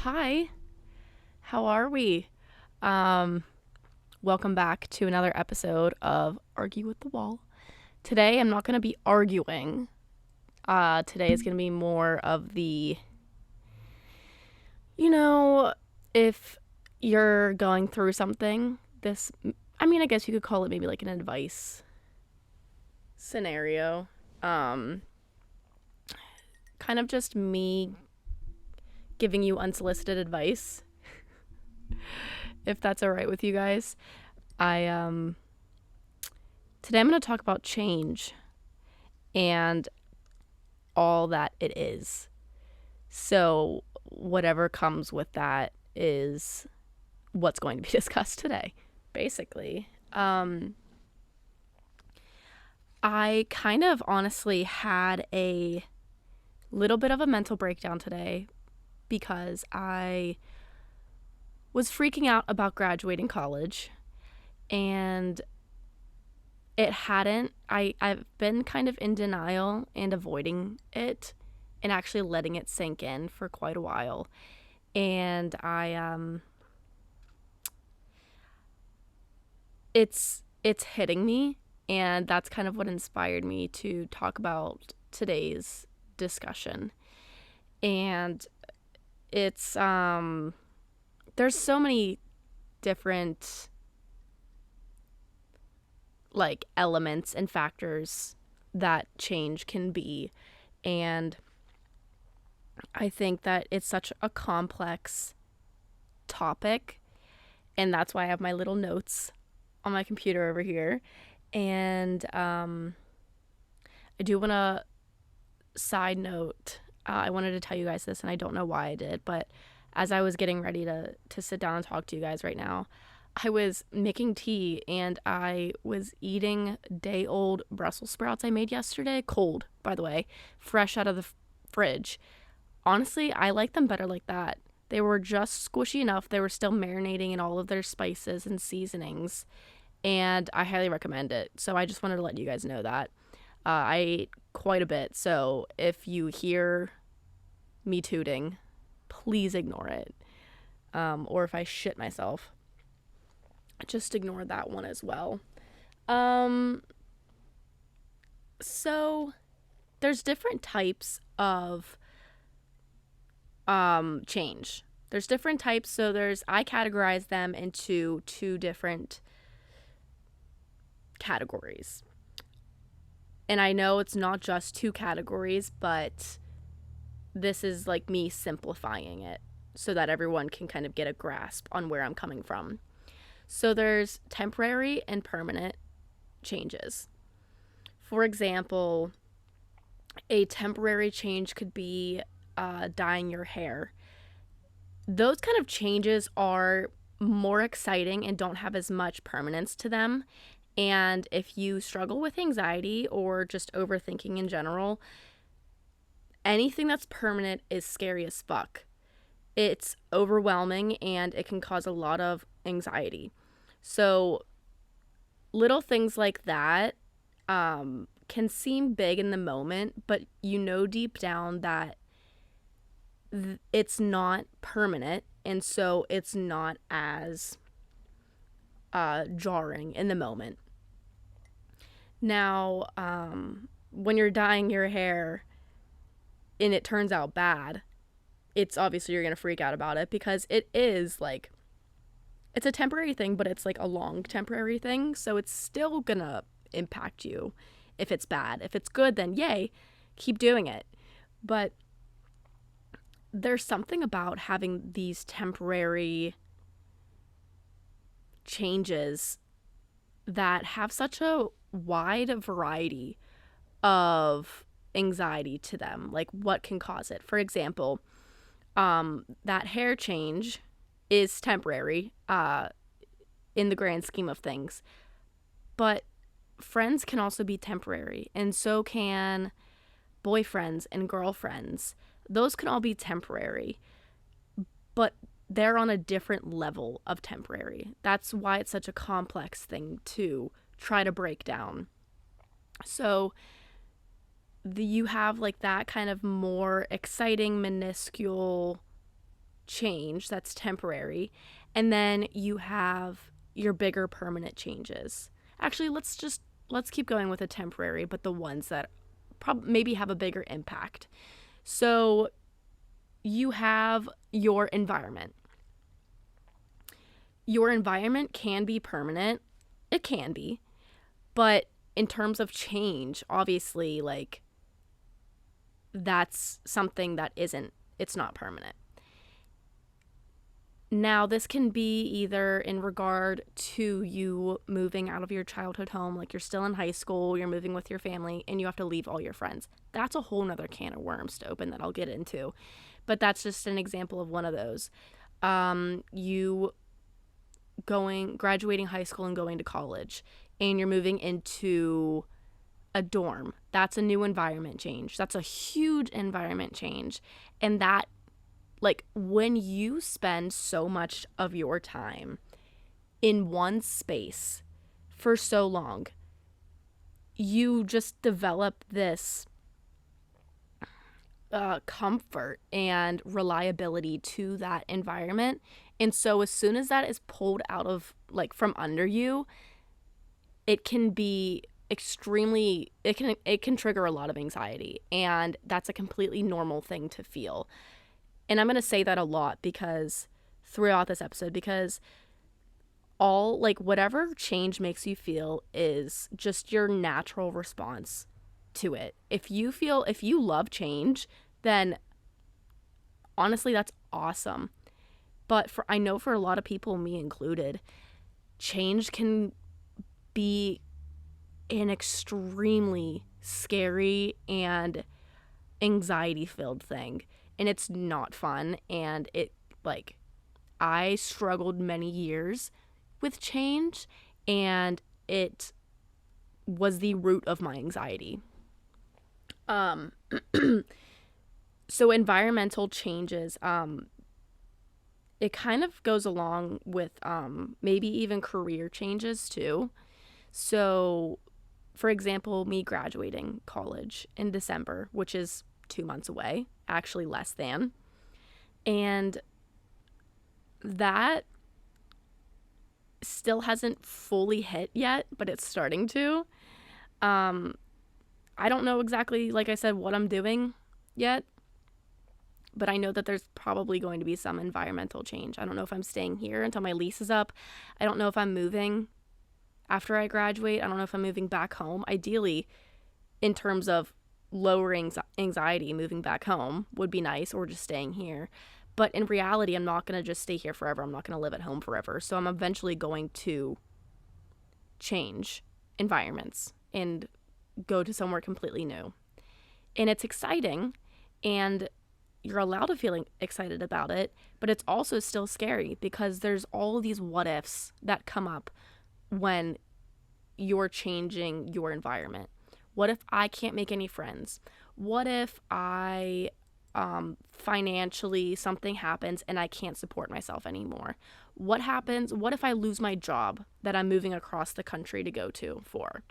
Hi, how are we? Um, Welcome back to another episode of Argue with the Wall. Today I'm not going to be arguing. Today is going to be more of the, you know, if you're going through something, I guess you could call it maybe like an advice scenario. Um, Kind of just me giving you unsolicited advice, if that's all right with you guys. I Today I'm going to talk about change and all that it is. So whatever comes with that is what's going to be discussed today, basically. I kind of honestly had a little bit of a mental breakdown today because I was freaking out about graduating college, and I've been kind of in denial and avoiding it and actually letting it sink in for quite a while. And it's hitting me, and that's kind of what inspired me to talk about today's discussion. And it's there's so many different like elements and factors that change can be, and I think that it's such a complex topic, and that's why I have my little notes on my computer over here. And I do want to side note, I wanted to tell you guys this, and I don't know why I did, but as I was getting ready to sit down and talk to you guys right now, I was making tea and I was eating day-old Brussels sprouts I made yesterday, cold, by the way, fresh out of the fridge. Honestly, I like them better like that. They were just squishy enough. They were still marinating in all of their spices and seasonings, and I highly recommend it. So I just wanted to let you guys know that. I ate quite a bit, so if you hear me tooting, please ignore it. Or if I shit myself, just ignore that one as well. So there's different types of change. There's different types, so I categorize them into two different categories. And I know it's not just two categories, but this is like me simplifying it so that everyone can kind of get a grasp on where I'm coming from. So there's temporary and permanent changes. For example, a temporary change could be dyeing your hair. Those kind of changes are more exciting and don't have as much permanence to them. And if you struggle with anxiety or just overthinking in general, anything that's permanent is scary as fuck. It's overwhelming and it can cause a lot of anxiety. So little things like that can seem big in the moment, but you know deep down that it's not permanent, and so it's not as jarring in the moment. Now, when you're dyeing your hair and it turns out bad, it's obviously you're going to freak out about it because it is like, it's a temporary thing, but it's like a long temporary thing. So it's still going to impact you if it's bad. If it's good, then yay, keep doing it. But there's something about having these temporary changes that have such a wide variety of anxiety to them, like what can cause it. For example, that hair change is temporary in the grand scheme of things, but friends can also be temporary, and so can boyfriends and girlfriends. Those can all be temporary, but they're on a different level of temporary. That's why it's such a complex thing to try to break down. So you have like that kind of more exciting, minuscule change that's temporary, and then you have your bigger permanent changes. Actually, let's keep going with the temporary, but the ones that maybe have a bigger impact. So you have your environment. Your environment can be permanent. It can be. But in terms of change, obviously, like, that's something that it's not permanent. Now, this can be either in regard to you moving out of your childhood home, like you're still in high school, you're moving with your family, and you have to leave all your friends. That's a whole nother can of worms to open that I'll get into. But that's just an example of one of those. You graduating high school and going to college, and you're moving into a dorm. That's a new environment change. That's a huge environment change. And that, like, when you spend so much of your time in one space for so long, you just develop this comfort and reliability to that environment. And so as soon as that is pulled out of, like, from under you, it can be extremely, it can trigger a lot of anxiety. And that's a completely normal thing to feel. And I'm going to say that a lot because throughout this episode, because whatever change makes you feel is just your natural response to it. If you love change, then honestly, that's awesome. But I know for a lot of people, me included, change can be an extremely scary and anxiety-filled thing. And it's not fun. And I struggled many years with change, and it was the root of my anxiety. So environmental changes, it kind of goes along with maybe even career changes too. So, for example, me graduating college in December, which is 2 months away, actually less than. And that still hasn't fully hit yet, but it's starting to. I don't know exactly, like I said, what I'm doing yet, but I know that there's probably going to be some environmental change. I don't know if I'm staying here until my lease is up. I don't know if I'm moving after I graduate. I don't know if I'm moving back home. Ideally, in terms of lowering anxiety, moving back home would be nice, or just staying here. But in reality, I'm not going to just stay here forever. I'm not going to live at home forever. So I'm eventually going to change environments and go to somewhere completely new. And it's exciting, and you're allowed to feel excited about it, but it's also still scary because there's all these what ifs that come up when you're changing your environment. What if I can't make any friends? What if I financially something happens and I can't support myself anymore? What happens? What if I lose my job that I'm moving across the country to go to for?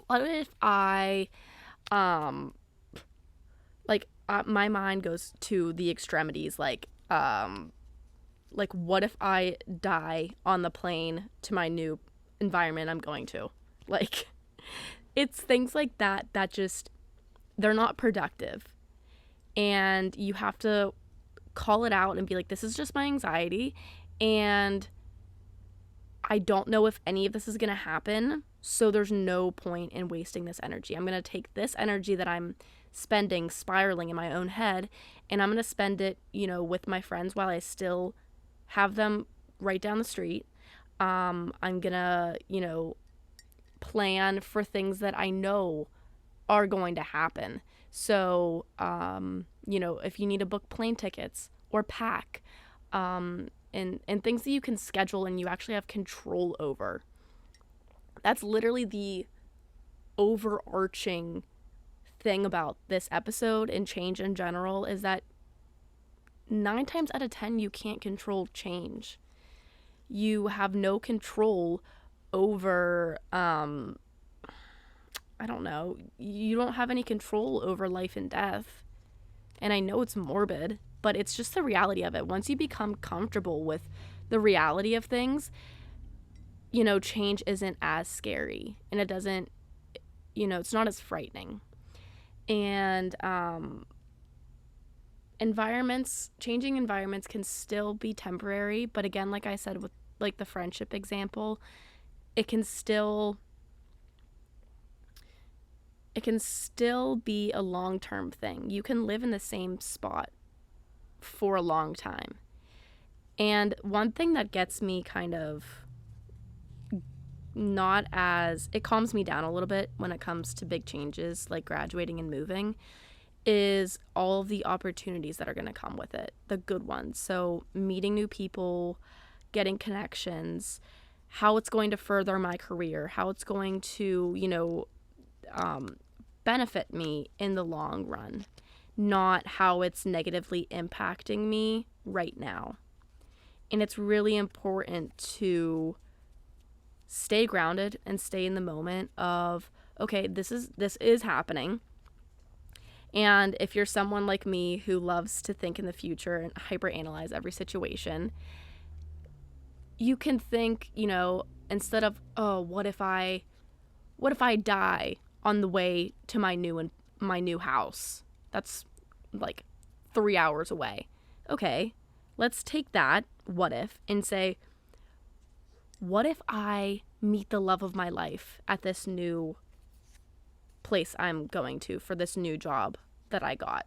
What if I my mind goes to the extremities, like what if I die on the plane to my new environment I'm going to? Like, it's things like that just, they're not productive. And you have to call it out and be like, this is just my anxiety, and I don't know if any of this is going to happen, so there's no point in wasting this energy. I'm going to take this energy that I'm spending spiraling in my own head, and I'm going to spend it, with my friends while I still have them right down the street. I'm going to, plan for things that I know are going to happen. So, if you need to book plane tickets or pack, and things that you can schedule and you actually have control over. That's literally the overarching thing about this episode and change in general, is that 9 times out of 10 you can't control change. You have no control over I don't know, you don't have any control over life and death. And I know it's morbid, but it's just the reality of it. Once you become comfortable with the reality of things, you know, change isn't as scary, and it doesn't, you know, it's not as frightening. And changing environments can still be temporary, but again, like I said with like the friendship example, it can still be a long-term thing. You can live in the same spot for a long time. And one thing that gets me kind of it calms me down a little bit when it comes to big changes like graduating and moving, is all of the opportunities that are going to come with it, the good ones. So meeting new people, getting connections, how it's going to further my career, how it's going to, you know, benefit me in the long run, not how it's negatively impacting me right now. And it's really important to stay grounded and stay in the moment of, okay, this is happening. And if you're someone like me who loves to think in the future and hyperanalyze every situation, you can think, you know, instead of, oh, what if I die on the way to my new house? That's like 3 hours away. Okay, let's take that what if and say, what if I meet the love of my life at this new place I'm going to for this new job that I got?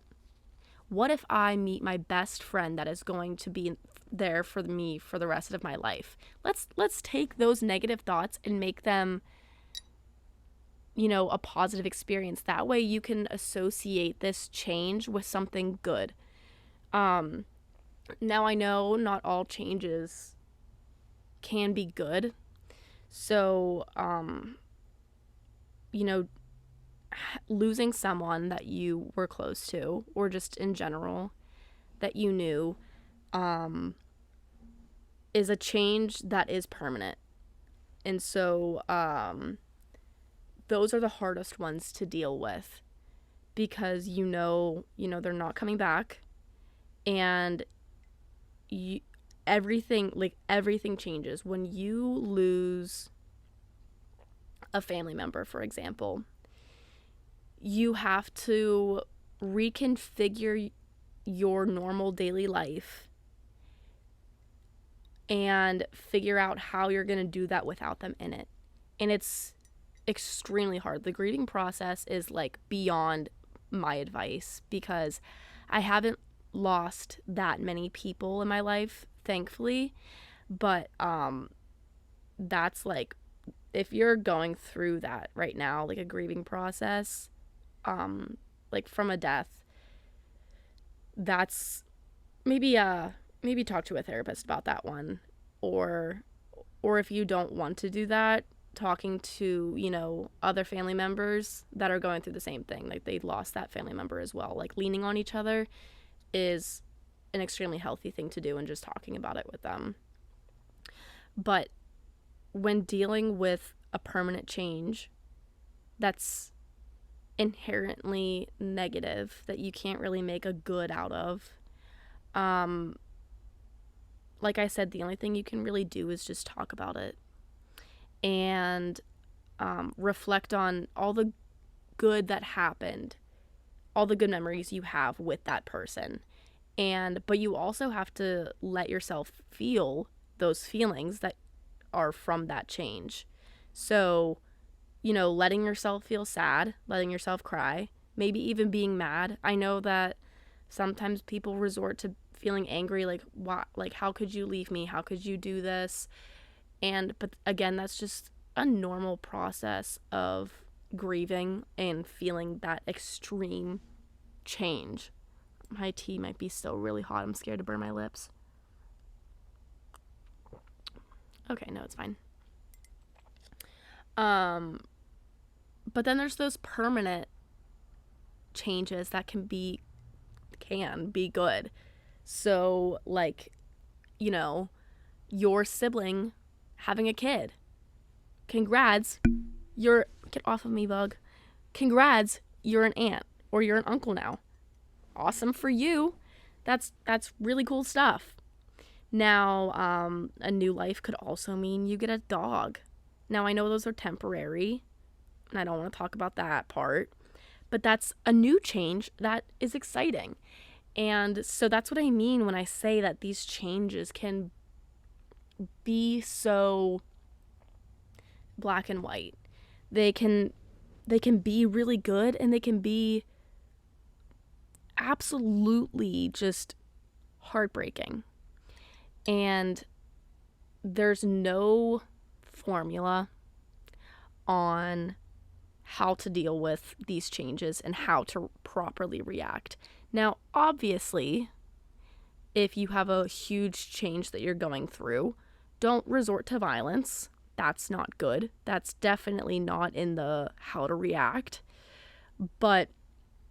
What if I meet my best friend that is going to be there for me for the rest of my life? Let's take those negative thoughts and make them, you know, a positive experience. That way you can associate this change with something good. Now I know not all changes can be good. So, you know, losing someone that you were close to, or just in general that you knew, is a change that is permanent. And so, those are the hardest ones to deal with, because you know they're not coming back, and everything changes when you lose a family member, for example. You have to reconfigure your normal daily life and figure out how you're going to do that without them in it. And it's extremely hard. The grieving process is like beyond my advice, because I haven't lost that many people in my life, thankfully. But that's like, if you're going through that right now, like a grieving process, like from a death, that's maybe talk to a therapist about that one, or if you don't want to do that, talking to, you know, other family members that are going through the same thing, like they lost that family member as well. Like leaning on each other is an extremely healthy thing to do, and just talking about it with them. But when dealing with a permanent change that's inherently negative, that you can't really make a good out of, like I said, the only thing you can really do is just talk about it and reflect on all the good that happened, all the good memories you have with that person. But you also have to let yourself feel those feelings that are from that change. So, you know, letting yourself feel sad, letting yourself cry, maybe even being mad. I know that sometimes people resort to feeling angry, like, why, like, how could you leave me? How could you do this? But again, that's just a normal process of grieving and feeling that extreme change. My tea might be still really hot. I'm scared to burn my lips. Okay, no, it's fine. But then there's those permanent changes that can be good. So, like, you know, your sibling having a kid. Congrats. Get off of me, bug. Congrats, you're an aunt or you're an uncle now. Awesome for you. That's really cool stuff. Now, a new life could also mean you get a dog. Now, I know those are temporary, and I don't want to talk about that part, but that's a new change that is exciting. And so that's what I mean when I say that these changes can be so black and white. They can be really good, and they can be absolutely just heartbreaking. And there's no formula on how to deal with these changes and how to properly react. Now, obviously, if you have a huge change that you're going through, don't resort to violence. That's not good. That's definitely not in the how to react. But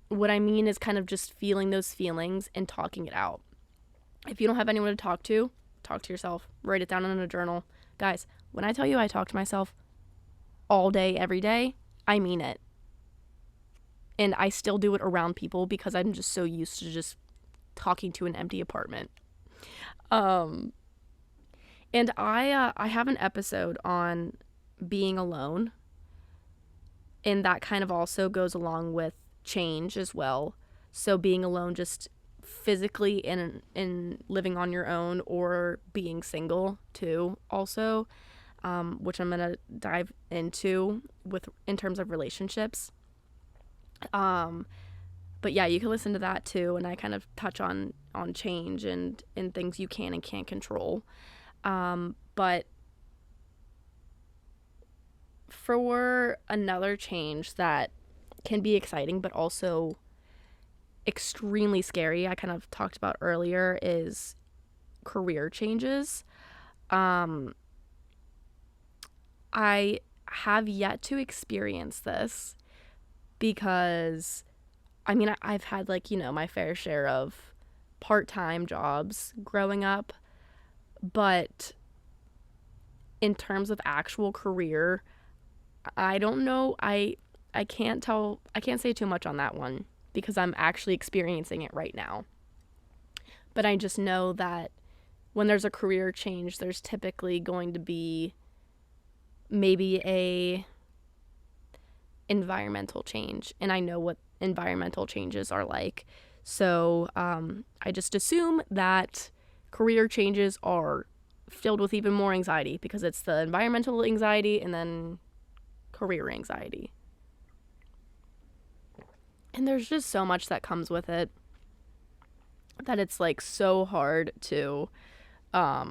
what I mean is kind of just feeling those feelings and talking it out. If you don't have anyone to talk to yourself. Write it down in a journal. Guys, when I tell you I talk to myself all day, every day, I mean it. And I still do it around people because I'm just so used to just talking to an empty apartment. And I have an episode on being alone, and that kind of also goes along with change as well. So being alone just physically in living on your own, or being single too also, which I'm gonna dive into in terms of relationships. But yeah, you can listen to that too, and I kind of touch on change and things you can and can't control. But for another change that can be exciting but also extremely scary, I kind of talked about earlier, is career changes. I have yet to experience this because, I mean, I've had my fair share of part-time jobs growing up, but in terms of actual career, I don't know. I can't say too much on that one because I'm actually experiencing it right now. But I just know that when there's a career change, there's typically going to be maybe a environmental change, and I know what environmental changes are like. So I just assume that career changes are filled with even more anxiety because it's the environmental anxiety and then career anxiety. And there's just so much that comes with it that it's so hard to I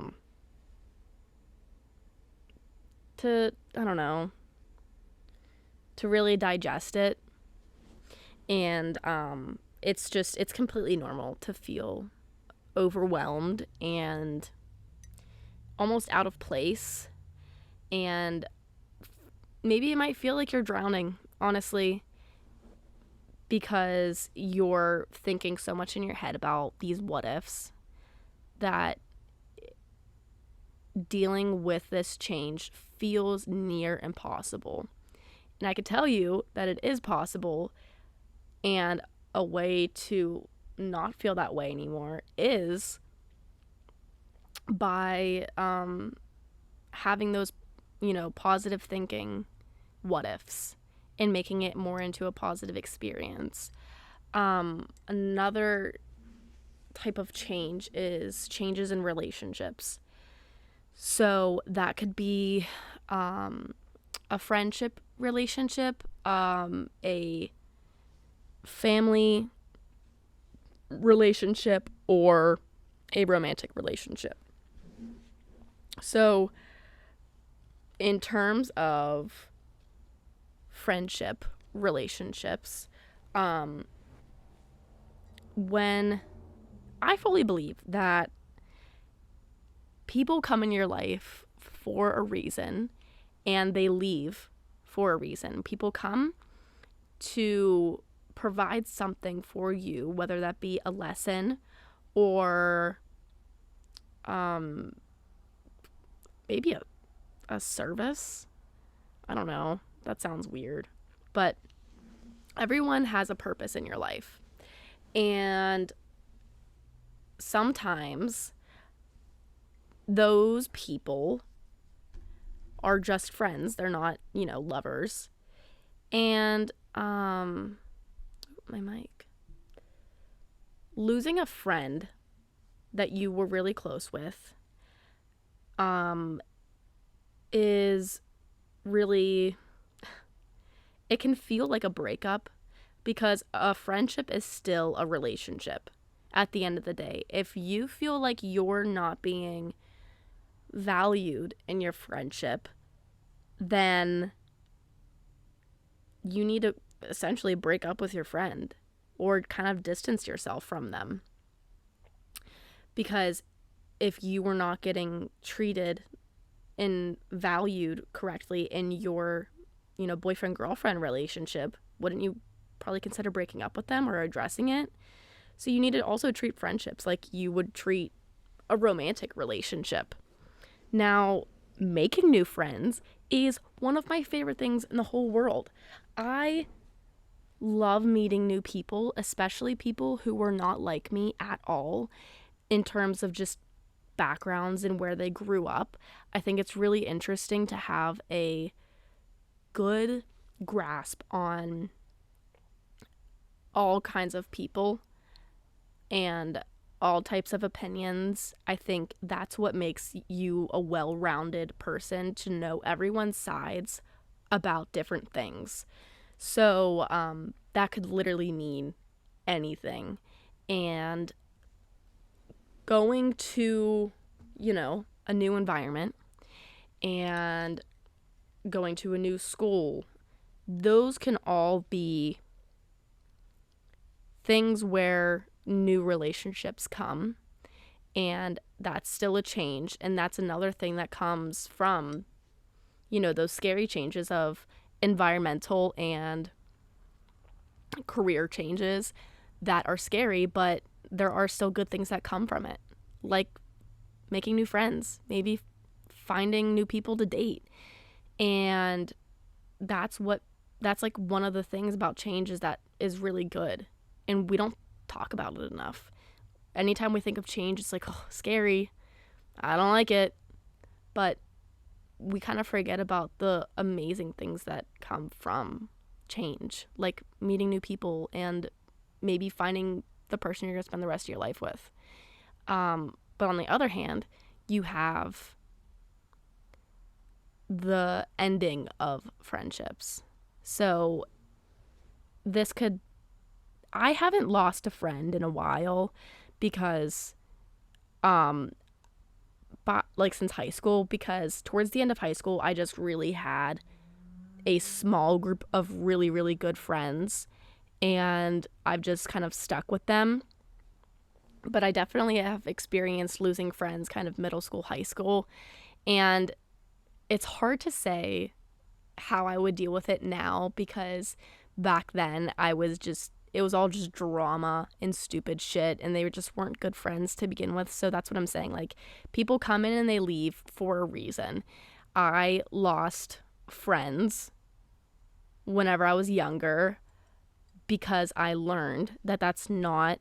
don't know, to really digest it. And it's completely normal to feel overwhelmed and almost out of place, and maybe it might feel like you're drowning, honestly, because you're thinking so much in your head about these what ifs that dealing with this change feels near impossible. And I could tell you that it is possible, and a way to not feel that way anymore is by having those, positive thinking what ifs and making it more into a positive experience. Another type of change is changes in relationships. So that could be a friendship relationship, a family relationship, or a romantic relationship. So in terms of friendship relationships, when I fully believe that people come in your life for a reason and they leave for a reason. People come to provide something for you, whether that be a lesson or maybe a service. I don't know. That sounds weird. But everyone has a purpose in your life. And sometimes those people are just friends. They're not, lovers. And my mic. Losing a friend that you were really close with is really, it can feel like a breakup, because a friendship is still a relationship at the end of the day. If you feel like you're not being valued in your friendship, then you need to essentially break up with your friend or kind of distance yourself from them. Because if you were not getting treated and valued correctly in your, boyfriend-girlfriend relationship, wouldn't you probably consider breaking up with them or addressing it? So you need to also treat friendships like you would treat a romantic relationship. Now, making new friends is one of my favorite things in the whole world. I love meeting new people, especially people who were not like me at all in terms of just backgrounds and where they grew up. I think it's really interesting to have a good grasp on all kinds of people and all types of opinions. I think that's what makes you a well-rounded person, to know everyone's sides about different things. So that could literally mean anything. And going to, a new environment and going to a new school, those can all be things where new relationships come, and that's still a change. And that's another thing that comes from, those scary changes of environmental and career changes that are scary, but there are still good things that come from it, like making new friends, maybe finding new people to date. And that's like one of the things about change is that is really good, and we don't talk about it enough. Anytime we think of change, it's like, oh, scary, I don't like it. But we kind of forget about the amazing things that come from change, like meeting new people and maybe finding the person you're going to spend the rest of your life with. But on the other hand, you have the ending of friendships. So I haven't lost a friend in a while because since high school, because towards the end of high school, I just really had a small group of really, really good friends, and I've just kind of stuck with them. But I definitely have experienced losing friends kind of middle school, high school, and it's hard to say how I would deal with it now, because back then it was all just drama and stupid shit, and they just weren't good friends to begin with. So that's what I'm saying. Like, people come in and they leave for a reason. I lost friends whenever I was younger because I learned that that's not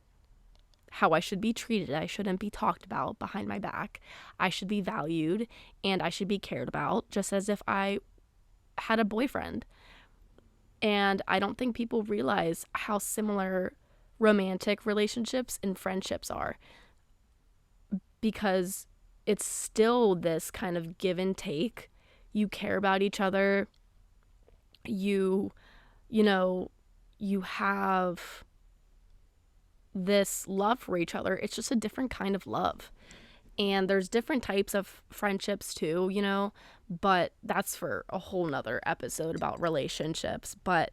how I should be treated. I shouldn't be talked about behind my back. I should be valued and I should be cared about just as if I had a boyfriend. And I don't think people realize how similar romantic relationships and friendships are, because it's still this kind of give and take. You care about each other. You have this love for each other. It's just a different kind of love. And there's different types of friendships too, but that's for a whole nother episode about relationships. But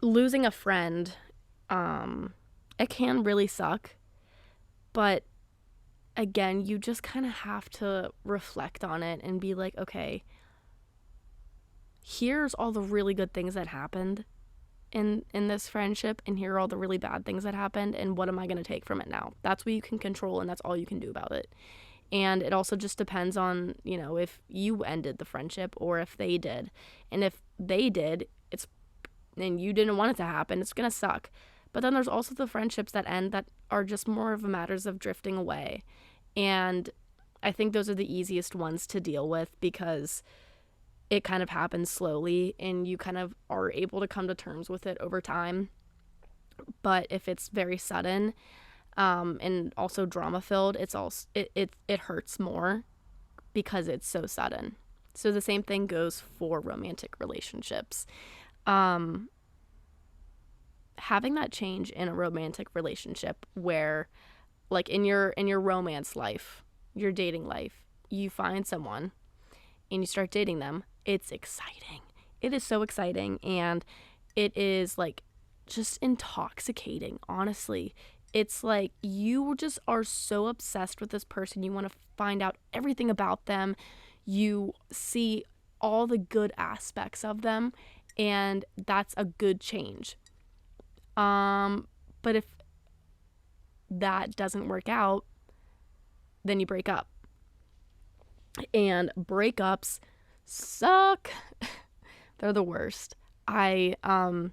losing a friend, it can really suck. But again, you just kind of have to reflect on it and be like, okay, here's all the really good things that happened in this friendship, and here are all the really bad things that happened, and what am I going to take from it now? That's what you can control, and that's all you can do about it. And it also just depends on, if you ended the friendship or if they did. And if they did, and you didn't want it to happen, it's going to suck. But then there's also the friendships that end that are just more of a matters of drifting away. And I think those are the easiest ones to deal with because it kind of happens slowly and you kind of are able to come to terms with it over time. But if it's very sudden, and also drama filled, it hurts more because it's so sudden. So the same thing goes for romantic relationships. Having that change in a romantic relationship where, like, in your romance life, your dating life, you find someone and you start dating them, it's exciting. It is so exciting, and it is like just intoxicating, honestly. It's like you just are so obsessed with this person. You want to find out everything about them. You see all the good aspects of them, and that's a good change. But if that doesn't work out, then you break up. And breakups suck. They're the worst. Have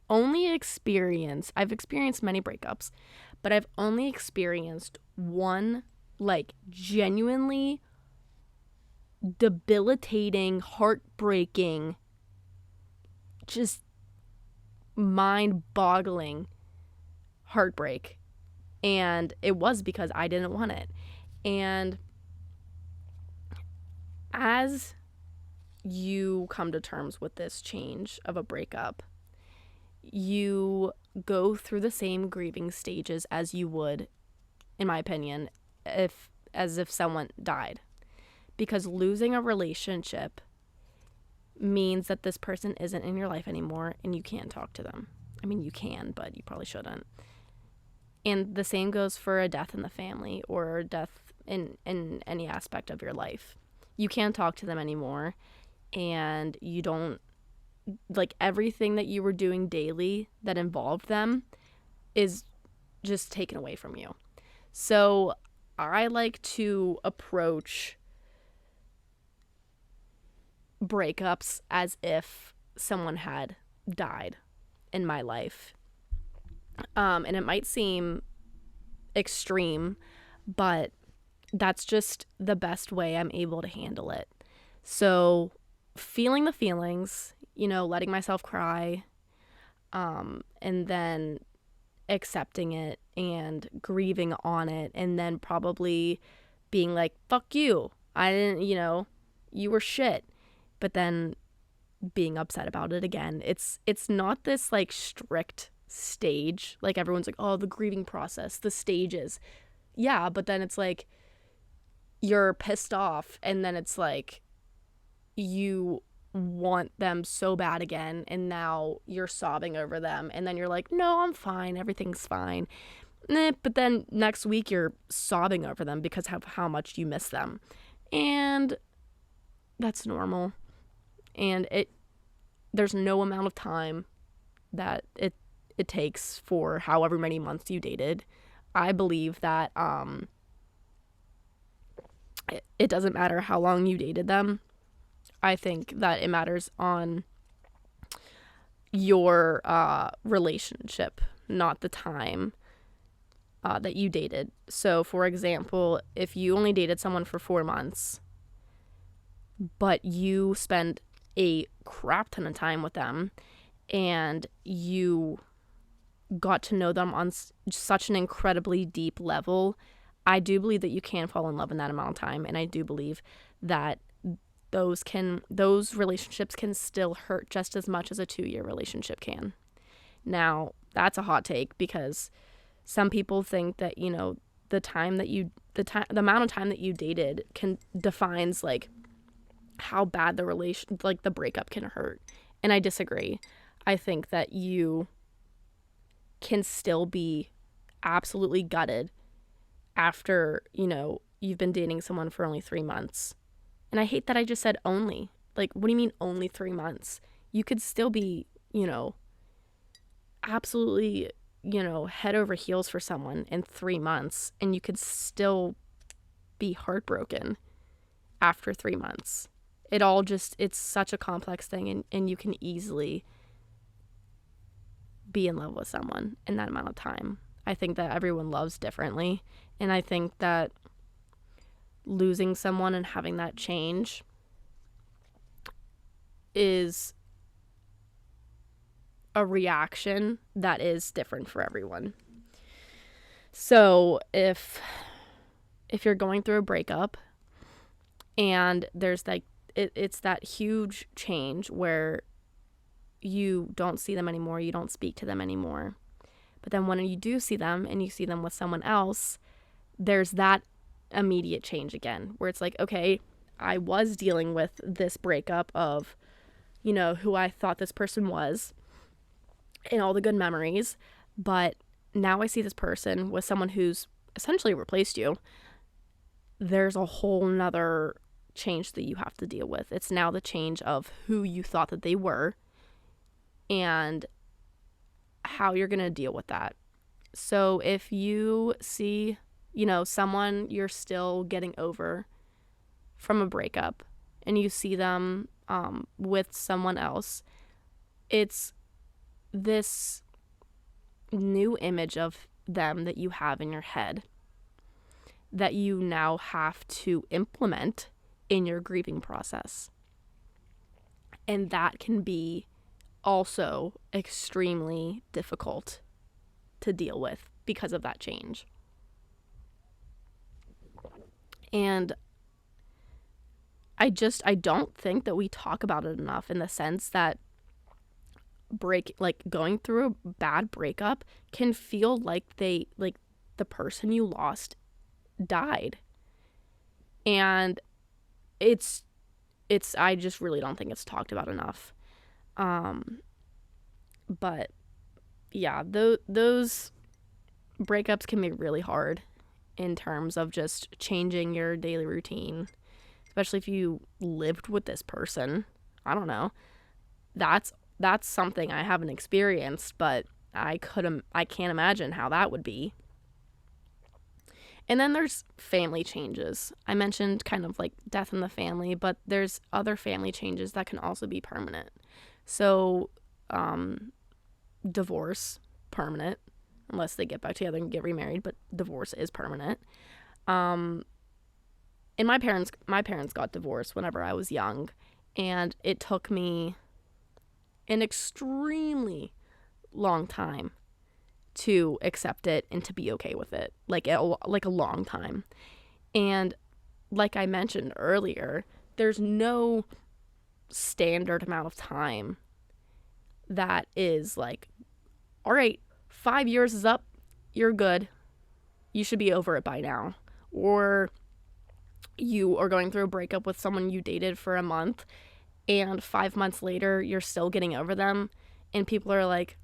I've experienced many breakups, but I've only experienced one, like, genuinely debilitating, heartbreaking, just mind-boggling heartbreak. And it was because I didn't want it. And as you come to terms with this change of a breakup, you go through the same grieving stages as you would, in my opinion, as if someone died. Because losing a relationship means that this person isn't in your life anymore and you can't talk to them. I mean, you can, but you probably shouldn't. And the same goes for a death in the family or a death in any aspect of your life. You can't talk to them anymore, and you don't, like, everything that you were doing daily that involved them is just taken away from you. So I like to approach breakups as if someone had died in my life. And it might seem extreme, but that's just the best way I'm able to handle it. So feeling the feelings, letting myself cry, and then accepting it and grieving on it, and then probably being like, fuck you, I didn't, you were shit, but then being upset about it again. It's not this, like, strict stage. Like, everyone's like, oh, the grieving process, the stages. Yeah, but then it's like you're pissed off, and then it's like you want them so bad again, and now you're sobbing over them, and then you're like, no, I'm fine, everything's fine. But then next week you're sobbing over them because of how much you miss them. And that's normal. And there's no amount of time that it takes for however many months you dated. I believe that it doesn't matter how long you dated them. I think that it matters on your relationship, not the time that you dated. So, for example, if you only dated someone for 4 months, but you spend a crap ton of time with them, and you got to know them on such an incredibly deep level, I do believe that you can fall in love in that amount of time, and I do believe that those relationships can still hurt just as much as a 2-year relationship can. Now, that's a hot take, because some people think that, the amount of time that you dated defines, like, how bad the breakup can hurt. And I disagree. I think that you can still be absolutely gutted after, you've been dating someone for only 3 months. And I hate that I just said only. Like, what do you mean only 3 months? You could still be, absolutely, head over heels for someone in 3 months, and you could still be heartbroken after 3 months. It's such a complex thing, and you can easily be in love with someone in that amount of time. I think that everyone loves differently, and I think that losing someone and having that change is a reaction that is different for everyone. So if you're going through a breakup and there's like it's that huge change where you don't see them anymore, you don't speak to them anymore. But then when you do see them and you see them with someone else, there's that immediate change again where it's like, okay, I was dealing with this breakup of, you know, who I thought this person was and all the good memories, but now I see this person with someone who's essentially replaced you. There's a whole nother change that you have to deal with. It's now the change of who you thought that they were and how you're going to deal with that. So if you see, you know, someone you're still getting over from a breakup and you see them with someone else, it's this new image of them that you have in your head that you now have to implement in your grieving process. And that can be also extremely difficult to deal with because of that change. And I don't think that we talk about it enough, in the sense that going through a bad breakup can feel like the person you lost died. And it's I just really don't think it's talked about enough. But yeah, those breakups can be really hard in terms of just changing your daily routine, especially if you lived with this person. I don't know. That's something I haven't experienced, but I can't imagine how that would be. And then there's family changes. I mentioned kind of like death in the family, but there's other family changes that can also be permanent. So, divorce, permanent, unless they get back together and get remarried, but divorce is permanent. And my parents got divorced whenever I was young, and it took me an extremely long time to accept it and to be okay with it, like a long time. And like I mentioned earlier, there's no standard amount of time that is like, all right, 5 years is up, you're good, you should be over it by now. Or you are going through a breakup with someone you dated for a month, and 5 months later you're still getting over them, and people are like,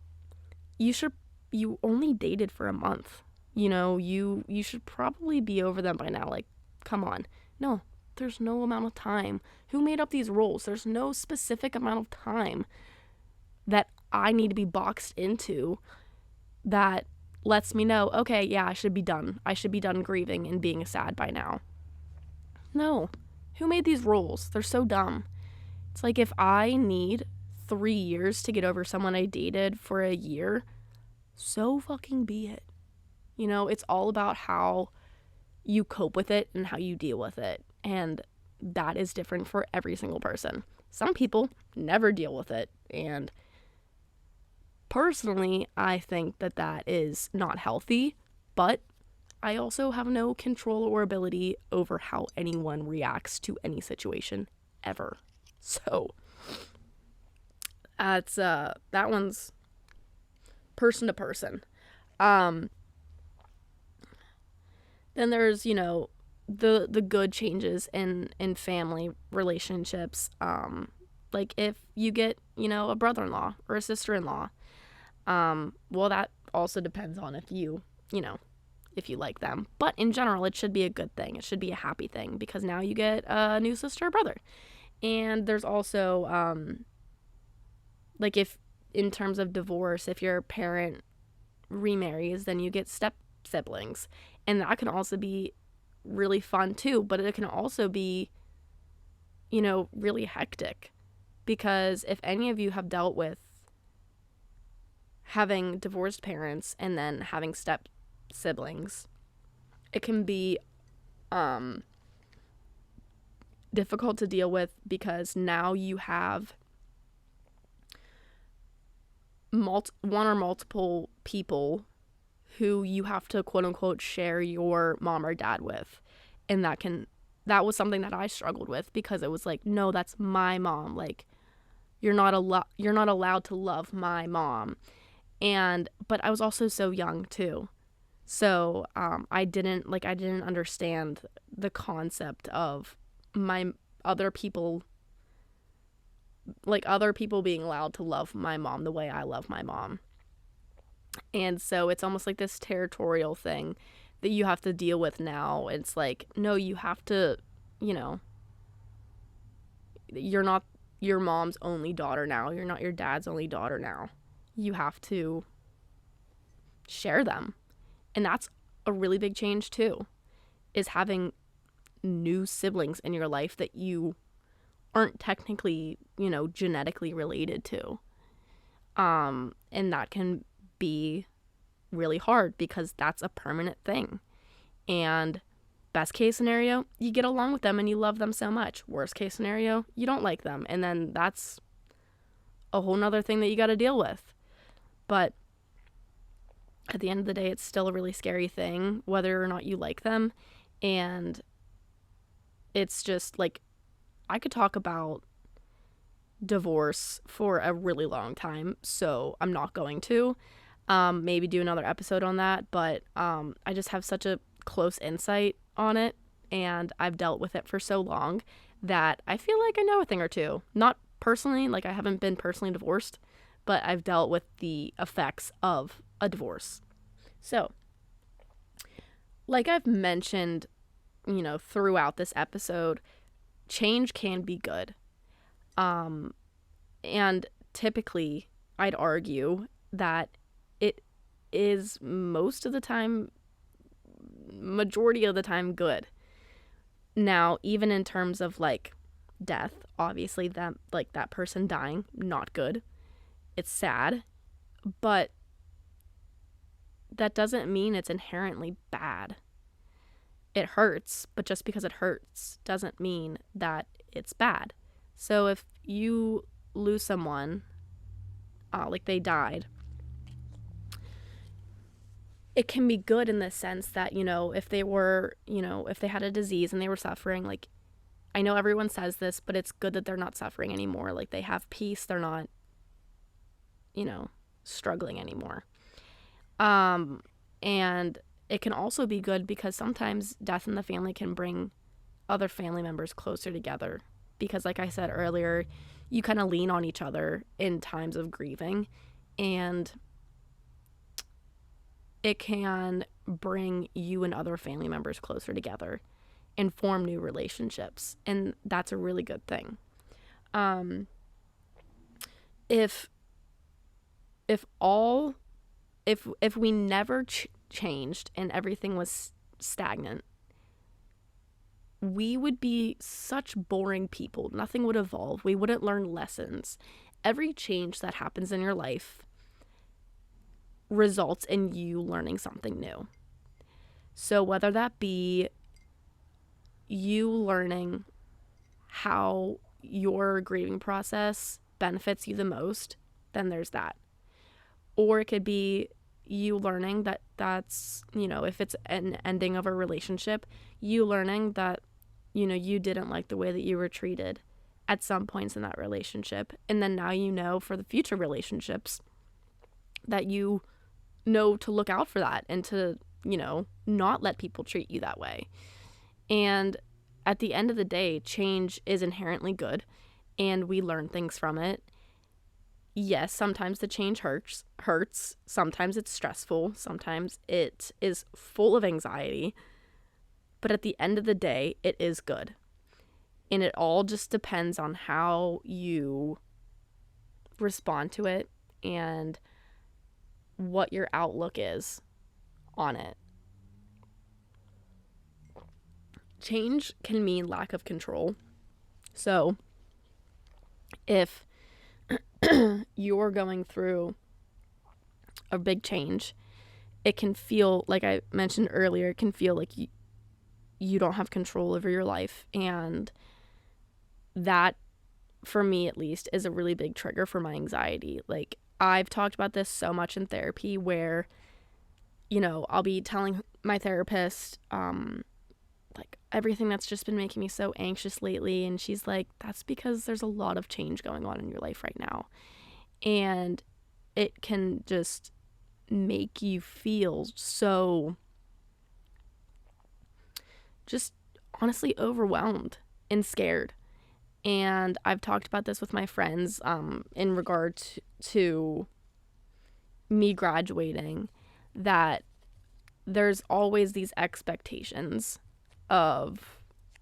you only dated for a month, you know, you should probably be over them by now. Like, come on. No, there's no amount of time. Who made up these rules? There's no specific amount of time that I need to be boxed into that lets me know, okay, yeah, I should be done grieving and being sad by now. No. Who made these rules? They're so dumb. It's like, if I need 3 years to get over someone I dated for a year, so fucking be it. You know, it's all about how you cope with it and how you deal with it. And that is different for every single person. Some people never deal with it. And personally, I think that is not healthy. But I also have no control or ability over how anyone reacts to any situation ever. So that's that one's person to person. Then there's, you know, the good changes in family relationships. Like if you get, you know, a brother-in-law or a sister-in-law, well, that also depends on if you like them. But in general, it should be a good thing. It should be a happy thing, because now you get a new sister or brother. And there's also, like if, in terms of divorce, if your parent remarries, then you get step siblings. And that can also be really fun too, but it can also be, you know, really hectic. Because if any of you have dealt with having divorced parents and then having step siblings, it can be difficult to deal with because now you have one or multiple people who you have to quote unquote share your mom or dad with. And that was something that I struggled with because it was like, no, that's my mom. Like, you're not allowed to love my mom. But I was also so young too. So I didn't understand the concept of my other people being allowed to love my mom the way I love my mom. And so it's almost like this territorial thing that you have to deal with now. It's like, no, you have to, you're not your mom's only daughter now. You're not your dad's only daughter now. You have to share them. And that's a really big change too, is having new siblings in your life that you aren't technically, genetically related to. And that can be really hard because that's a permanent thing. And best case scenario, you get along with them and you love them so much. Worst case scenario, you don't like them. And then that's a whole nother thing that you got to deal with. But at the end of the day, it's still a really scary thing, whether or not you like them. And it's just like, I could talk about divorce for a really long time, so I'm not going to. Maybe do another episode on that, but I just have such a close insight on it, and I've dealt with it for so long that I feel like I know a thing or two. Not personally, like I haven't been personally divorced, but I've dealt with the effects of a divorce. So, like I've mentioned, throughout this episode, change can be good. And typically, I'd argue that it is majority of the time good. Now, even in terms of like death, obviously that person dying, not good. It's sad, but that doesn't mean it's inherently bad. It hurts, but just because it hurts doesn't mean that it's bad. So if you lose someone, like they died, it can be good in the sense that, if they were, if they had a disease and they were suffering, like, I know everyone says this, but it's good that they're not suffering anymore. Like, they have peace. They're not, struggling anymore. And it can also be good because sometimes death in the family can bring other family members closer together. Because like I said earlier, you kind of lean on each other in times of grieving, and it can bring you and other family members closer together and form new relationships. And that's a really good thing. If we never changed and everything was stagnant, we would be such boring people. Nothing would evolve. We wouldn't learn lessons. Every change that happens in your life results in you learning something new. So whether that be you learning how your grieving process benefits you the most, then there's that. Or it could be you learning that's, if it's an ending of a relationship, you learning that, you didn't like the way that you were treated at some points in that relationship. And then now for the future relationships that you know to look out for that and to, not let people treat you that way. And at the end of the day, change is inherently good and we learn things from it. Yes, sometimes the change hurts. Sometimes it's stressful. Sometimes it is full of anxiety. But at the end of the day, it is good. And it all just depends on how you respond to it and what your outlook is on it. Change can mean lack of control. So if you're going through a big change, it can feel, like I mentioned earlier, it can feel like you don't have control over your life. And that, for me at least, is a really big trigger for my anxiety. Like, I've talked about this so much in therapy where, you know, I'll be telling my therapist, like, everything that's just been making me so anxious lately. And she's like, that's because there's a lot of change going on in your life right now. And it can just make you feel so just honestly overwhelmed and scared. And I've talked about this with my friends in regard to me graduating, that there's always these expectations of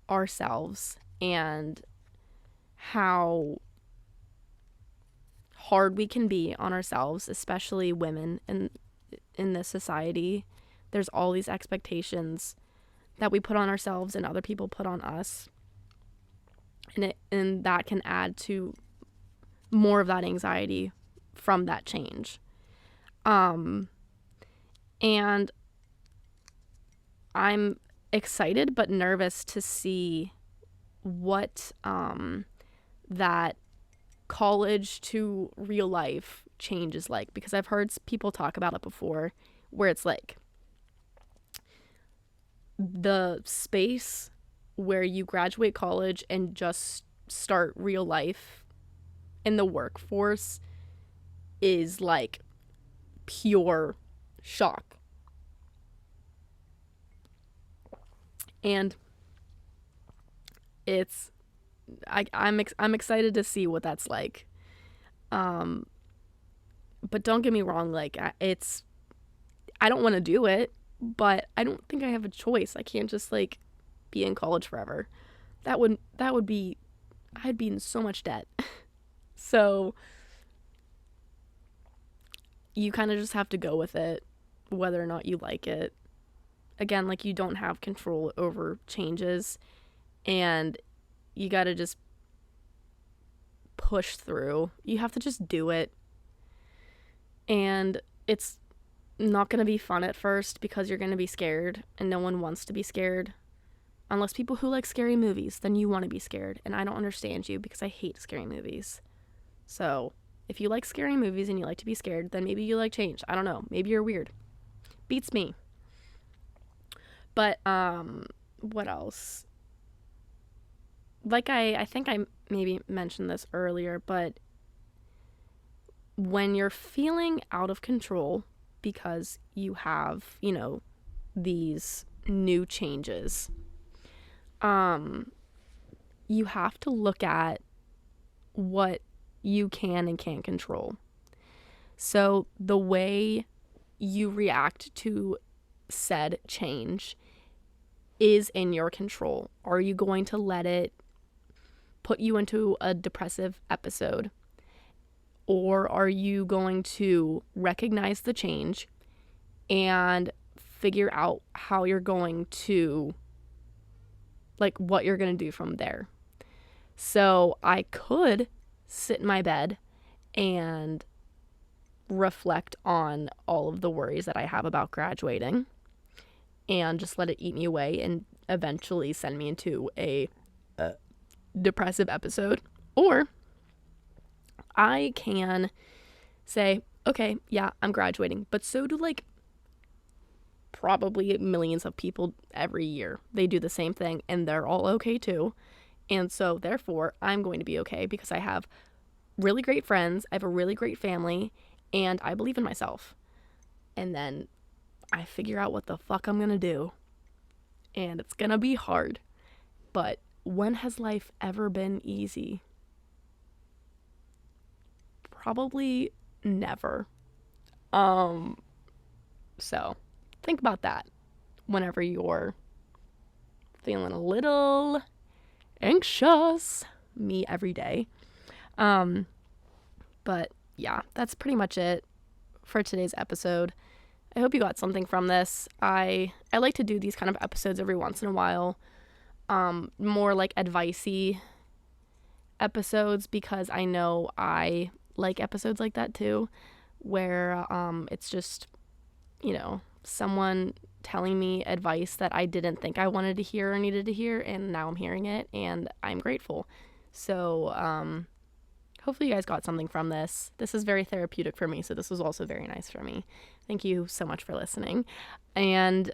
ourselves and how hard we can be on ourselves, especially women in this society. There's all these expectations that we put on ourselves and other people put on us. And that can add to more of that anxiety from that change. And I'm excited but nervous to see what that college to real life change is like, because I've heard people talk about it before, where it's like the space where you graduate college and just start real life in the workforce is like pure shock. And it's I'm excited to see what that's like. But don't get me wrong, like I don't want to do it, but I don't think I have a choice. I can't just like be in college forever. That would be, I'd be in so much debt. So you kind of just have to go with it, whether or not you like it. Again, like, you don't have control over changes, and you got to just push through. You have to just do it. And it's not going to be fun at first because you're going to be scared, and no one wants to be scared. Unless people who like scary movies, then you want to be scared. And I don't understand you because I hate scary movies. So if you like scary movies and you like to be scared, then maybe you like change. I don't know. Maybe you're weird. Beats me. But what else? Like I think I maybe mentioned this earlier, but when you're feeling out of control because you have, you know, these new changes, you have to look at what you can and can't control. So the way you react to said change is in your control. Are you going to let it put you into a depressive episode? Or are you going to recognize the change and figure out how you're going to, like, what you're going to do from there? So I could sit in my bed and reflect on all of the worries that I have about graduating and just let it eat me away and eventually send me into a depressive episode. Or I can say, okay, yeah, I'm graduating, but so do like probably millions of people every year. They do the same thing and they're all okay too. And so therefore I'm going to be okay because I have really great friends, I have a really great family, and I believe in myself. And then I figure out what the fuck I'm gonna do. And it's gonna be hard. But when has life ever been easy? Probably never. So think about that whenever you're feeling a little anxious. Me every day. But yeah, that's pretty much it for today's episode. I hope you got something from this. I like to do these kind of episodes every once in a while. More like advice-y episodes, because I know I like episodes like that too, where it's just, someone telling me advice that I didn't think I wanted to hear or needed to hear, and now I'm hearing it, and I'm grateful. So hopefully you guys got something from this. This is very therapeutic for me, so this was also very nice for me. Thank you so much for listening. And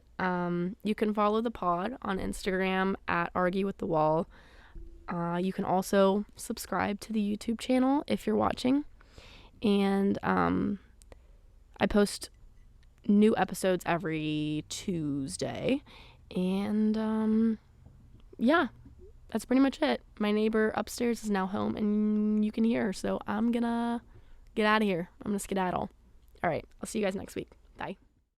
you can follow the pod on Instagram at Argue with the Wall. You can also subscribe to the YouTube channel if you're watching. And I post new episodes every Tuesday. And yeah, that's pretty much it. My neighbor upstairs is now home and you can hear her. So I'm gonna get out of here. I'm gonna skedaddle. All right, I'll see you guys next week. Bye.